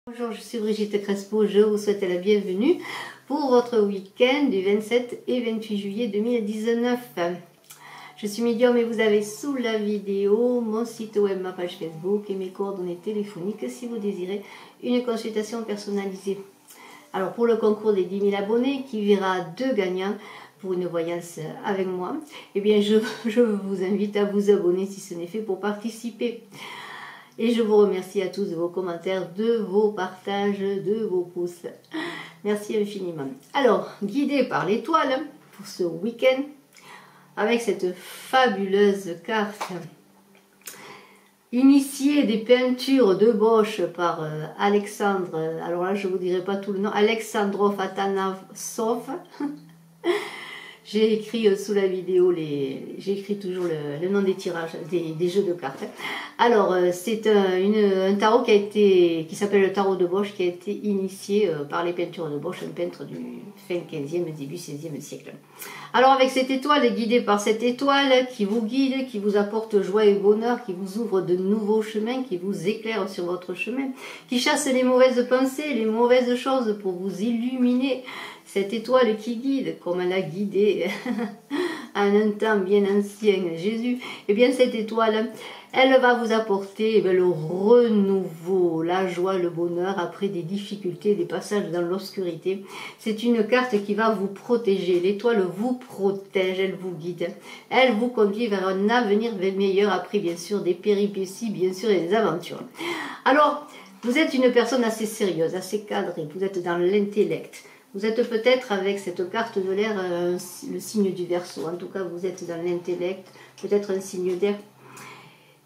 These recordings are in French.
Bonjour, je suis Brigitte Crespo, je vous souhaite la bienvenue pour votre week-end du 27 et 28 juillet 2019. Je suis médium et vous avez sous la vidéo mon site web, ma page Facebook et mes coordonnées téléphoniques si vous désirez une consultation personnalisée. Alors pour le concours des 10 000 abonnés qui verra 2 gagnants pour une voyance avec moi, eh bien je vous invite à vous abonner si ce n'est fait pour participer. Et je vous remercie à tous de vos commentaires, de vos partages, de vos pouces. Merci infiniment. Alors, guidé par l'étoile pour ce week-end, avec cette fabuleuse carte, initiée des peintures de Bosch par Alexandre, alors là je ne vous dirai pas tout le nom, Alexandrov Atanassov. J'ai écrit sous la vidéo, j'ai écrit toujours le nom des tirages, des jeux de cartes. Alors, c'est un tarot qui s'appelle le tarot de Bosch, qui a été initié par les peintures de Bosch, un peintre du fin 15e, début 16e siècle. Alors, avec cette étoile, guidée par cette étoile qui vous guide, qui vous apporte joie et bonheur, qui vous ouvre de nouveaux chemins, qui vous éclaire sur votre chemin, qui chasse les mauvaises pensées, les mauvaises choses pour vous illuminer. Cette étoile qui guide, comme elle a guidé à un temps bien ancien Jésus, eh bien cette étoile, elle va vous apporter le renouveau, la joie, le bonheur après des difficultés, des passages dans l'obscurité. C'est une carte qui va vous protéger. L'étoile vous protège, elle vous guide. Elle vous conduit vers un avenir meilleur après bien sûr des péripéties, bien sûr et des aventures. Alors, vous êtes une personne assez sérieuse, assez cadrée, vous êtes dans l'intellect. Vous êtes peut-être avec cette carte de l'air le signe du Verseau. En tout cas, vous êtes dans l'intellect, peut-être un signe d'air.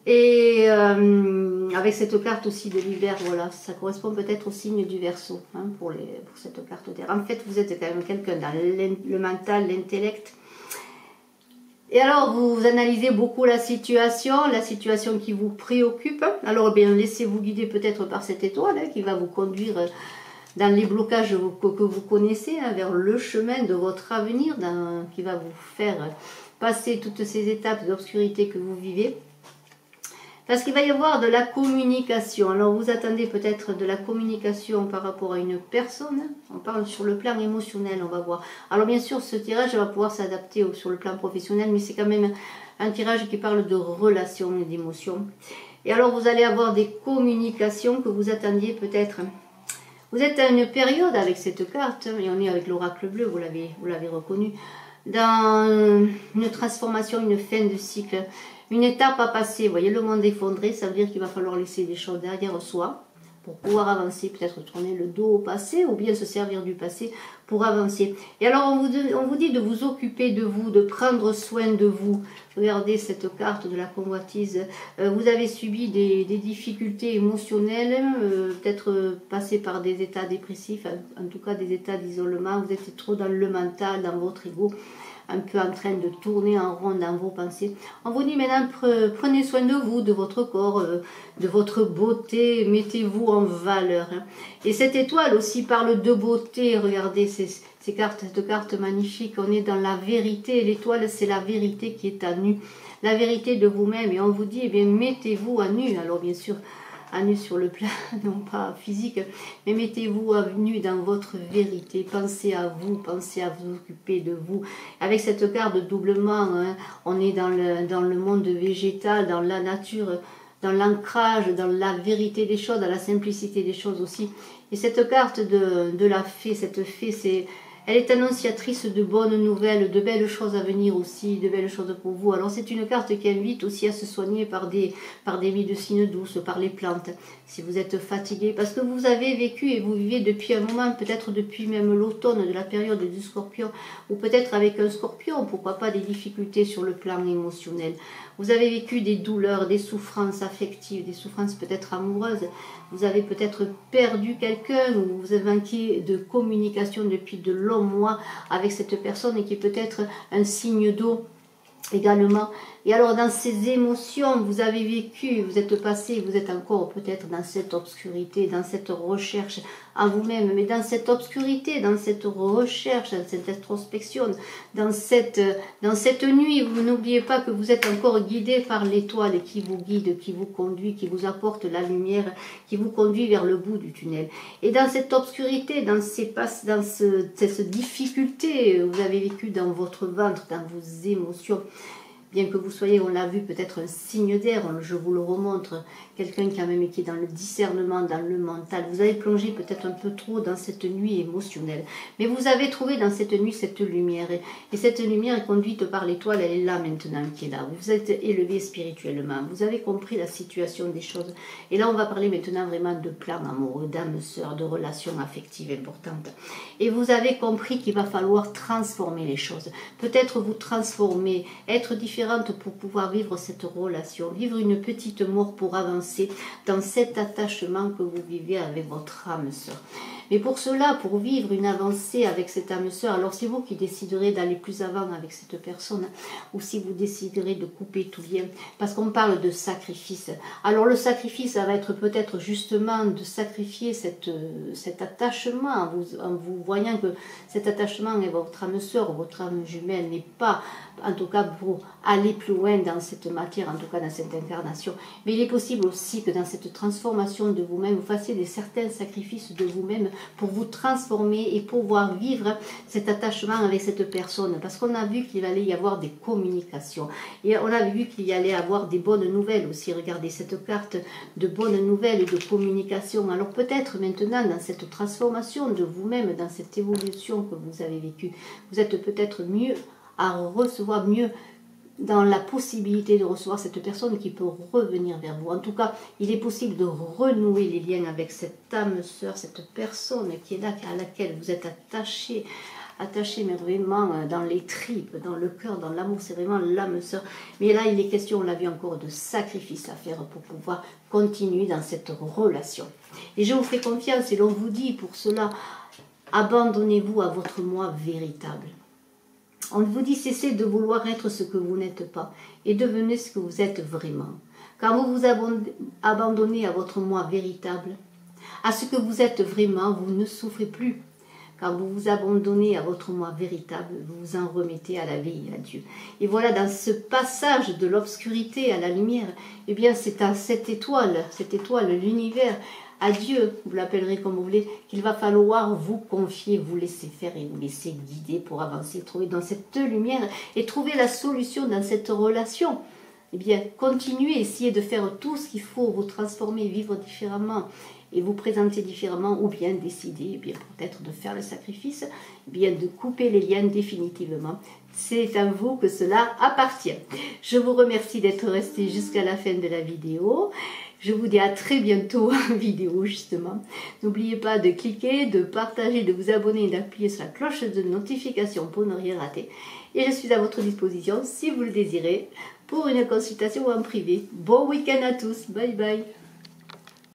Et avec cette carte aussi de l'hiver, voilà, ça correspond peut-être au signe du Verseau hein, pour cette carte d'air. En fait, vous êtes quand même quelqu'un dans le mental, l'intellect. Et alors, vous analysez beaucoup la situation qui vous préoccupe. Alors, bien, laissez-vous guider peut-être par cette étoile hein, qui va vous conduire dans les blocages que vous connaissez, hein, vers le chemin de votre avenir, qui va vous faire passer toutes ces étapes d'obscurité que vous vivez. Parce qu'il va y avoir de la communication. Alors vous attendez peut-être de la communication par rapport à une personne. On parle sur le plan émotionnel, on va voir. Alors bien sûr, ce tirage va pouvoir s'adapter sur le plan professionnel, mais c'est quand même un tirage qui parle de relations et d'émotions. Et alors vous allez avoir des communications que vous attendiez peut-être. Vous êtes à une période avec cette carte, et on est avec l'oracle bleu, vous l'avez reconnu, dans une transformation, une fin de cycle, une étape à passer. Vous voyez le monde effondré, ça veut dire qu'il va falloir laisser des choses derrière soi pour pouvoir avancer, peut-être tourner le dos au passé ou bien se servir du passé pour avancer. Et alors on vous dit de vous occuper de vous, de prendre soin de vous. Regardez cette carte de la convoitise. Vous avez subi des difficultés émotionnelles, peut-être passé par des états dépressifs, en tout cas des états d'isolement. Vous êtes trop dans le mental, dans votre ego, un peu en train de tourner en rond dans vos pensées. On vous dit maintenant, prenez soin de vous, de votre corps, de votre beauté, mettez-vous en valeur. Hein. Et cette étoile aussi parle de beauté, regardez cette carte magnifique, on est dans la vérité, l'étoile c'est la vérité qui est à nu, la vérité de vous-même, et on vous dit, eh bien mettez-vous à nu, alors bien sûr, à nu sur le plan, non pas physique, mais mettez-vous à nu dans votre vérité, pensez à vous occuper de vous. Avec cette carte de doublement, hein, on est dans le monde végétal, dans la nature, dans l'ancrage, dans la vérité des choses, dans la simplicité des choses aussi. Et cette carte de la fée, cette fée, elle est annonciatrice de bonnes nouvelles, de belles choses à venir aussi, de belles choses pour vous. Alors c'est une carte qui invite aussi à se soigner par des médecines douces, par les plantes, si vous êtes fatigué. Parce que vous avez vécu et vous vivez depuis un moment, peut-être depuis même l'automne, de la période du scorpion, ou peut-être avec un scorpion, pourquoi pas des difficultés sur le plan émotionnel. Vous avez vécu des douleurs, des souffrances affectives, des souffrances peut-être amoureuses. Vous avez peut-être perdu quelqu'un ou vous avez manqué de communication depuis de longs mois avec cette personne et qui est peut-être un signe d'eau. également. Et alors dans ces émotions, vous avez vécu, vous êtes passé, vous êtes encore peut-être dans cette obscurité, dans cette recherche à vous-même, mais dans cette obscurité, dans cette recherche, dans cette introspection, dans cette nuit, vous n'oubliez pas que vous êtes encore guidé par l'étoile qui vous guide, qui vous conduit, qui vous apporte la lumière, qui vous conduit vers le bout du tunnel. Et dans cette obscurité, dans cette difficulté, vous avez vécu dans votre ventre, dans vos émotions, bien que vous soyez, on l'a vu, peut-être un signe d'air, je vous le remontre, quelqu'un qui a même été dans le discernement, dans le mental. Vous avez plongé peut-être un peu trop dans cette nuit émotionnelle. Mais vous avez trouvé dans cette nuit cette lumière. Et cette lumière est conduite par l'étoile, elle est là maintenant, qui est là. Vous êtes élevé spirituellement. Vous avez compris la situation des choses. Et là, on va parler maintenant vraiment de plan amoureux, d'âme sœur, de relations affectives importantes. Et vous avez compris qu'il va falloir transformer les choses. Peut-être vous transformer, être différent pour pouvoir vivre cette relation, vivre une petite mort pour avancer dans cet attachement que vous vivez avec votre âme sœur. Mais pour cela, pour vivre une avancée avec cette âme sœur, alors c'est vous qui déciderez d'aller plus avant avec cette personne, ou si vous déciderez de couper tout lien, parce qu'on parle de sacrifice. Alors le sacrifice, ça va être peut-être justement de sacrifier cet attachement, en vous voyant que cet attachement avec votre âme sœur, votre âme jumelle n'est pas, en tout cas pour aller plus loin dans cette matière, en tout cas dans cette incarnation. Mais il est possible aussi que dans cette transformation de vous-même, vous fassiez certains sacrifices de vous-même pour vous transformer et pouvoir vivre cet attachement avec cette personne. Parce qu'on a vu qu'il allait y avoir des communications. Et on a vu qu'il y allait avoir des bonnes nouvelles aussi. Regardez cette carte de bonnes nouvelles et de communication. Alors peut-être maintenant, dans cette transformation de vous-même, dans cette évolution que vous avez vécue, vous êtes peut-être mieux à recevoir, mieux dans la possibilité de recevoir cette personne qui peut revenir vers vous. En tout cas, il est possible de renouer les liens avec cette âme sœur, cette personne qui est là, à laquelle vous êtes attaché, mais vraiment dans les tripes, dans le cœur, dans l'amour, c'est vraiment l'âme sœur. Mais là, il est question, on l'a vu encore, de sacrifice à faire pour pouvoir continuer dans cette relation. Et je vous fais confiance et l'on vous dit pour cela, abandonnez-vous à votre moi véritable. On vous dit cessez de vouloir être ce que vous n'êtes pas et devenez ce que vous êtes vraiment. Quand vous vous abandonnez à votre moi véritable, à ce que vous êtes vraiment, vous ne souffrez plus. Quand vous vous abandonnez à votre moi véritable, vous vous en remettez à la vie et à Dieu. Et voilà, dans ce passage de l'obscurité à la lumière, eh bien c'est à cette étoile, l'univers, à Dieu, vous l'appellerez comme vous voulez, qu'il va falloir vous confier, vous laisser faire et vous laisser guider pour avancer, trouver dans cette lumière et trouver la solution dans cette relation. Eh bien, continuez, essayez de faire tout ce qu'il faut, vous transformer, vivre différemment et vous présenter différemment, ou bien décider, eh bien peut-être de faire le sacrifice, eh bien de couper les liens définitivement. C'est à vous que cela appartient. Je vous remercie d'être resté jusqu'à la fin de la vidéo. Je vous dis à très bientôt en vidéo justement. N'oubliez pas de cliquer, de partager, de vous abonner et d'appuyer sur la cloche de notification pour ne rien rater. Et je suis à votre disposition si vous le désirez pour une consultation en privé. Bon week-end à tous. Bye bye.